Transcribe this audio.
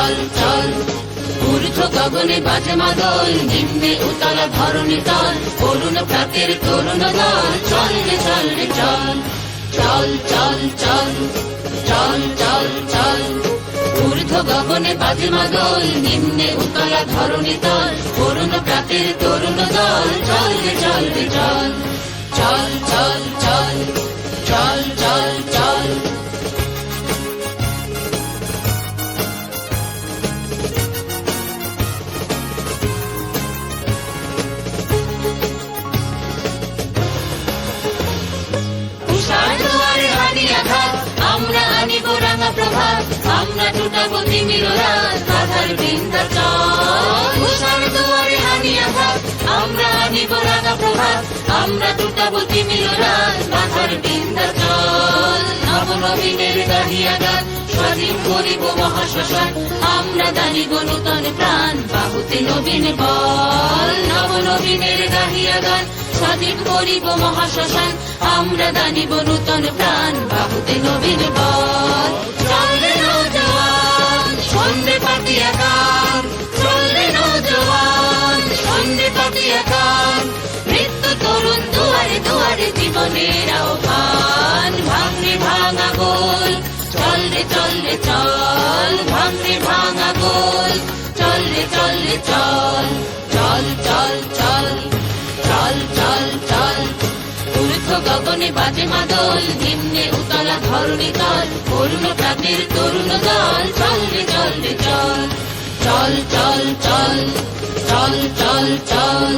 চল চল ঊর্ধ্ব গগনে বাজে মাদল, নিম্নে উতলা ধরণী তল, অরুণ প্রাতের তরুণ দল, চল রে চল রে চল চল চল চল চল চল চল ঊর্ধ্ব গগনে বাজে মাদল, নিম্নে উতলা ধরণী তল, অরুণ প্রাতের তরুণ দল, চল রে চল রে চল চল চল চল চল চল চল আমরা আনিব রাঙা প্রভাত, আমরা টুটাবো তিমির রাত, রাধার বিন্ধ্যাচল। উষার দুয়ারে হানি আঘাত, আমরা আনিব রাঙা প্রভাত, আমরা টুটাবো তিমির রাত, রাধার বিন্ধ্যাচল। নবনবীনের গাহিয়া গান, স্বাধীন করিব মহাশ্মশান, আমরা দানিব নূতন প্রাণ, বাহুতে নবীন বল। নবনবীনের গাহিয়া গান, স্বাধীন করিব মহাশ্মশান, আমরা দানিব নূতন প্রাণ, বাহুতে নবীন বল। চল রে নৌজওয়ান, সন্ধে পাতিয়া গান, চল রে নৌজওয়ান, সন্ধে পাতিয়া গান, মৃত্যু তরুণ দুয়ারে দুয়ারে জীবনের আহ্বান, ভাঙরে ভাঙা গোল, চল রে চল রে চল, ভাঙরে ভাঙা গোল, চল রে চল রে চল চল চল চল চল চল চল ঊর্ধ্ব গগনে বাজে মাদল, নিম্নে উতলা ধরণী তল, অরুণ প্রাতের তরুণ দল, চল রে চল রে চল চল চল চল চল চল চল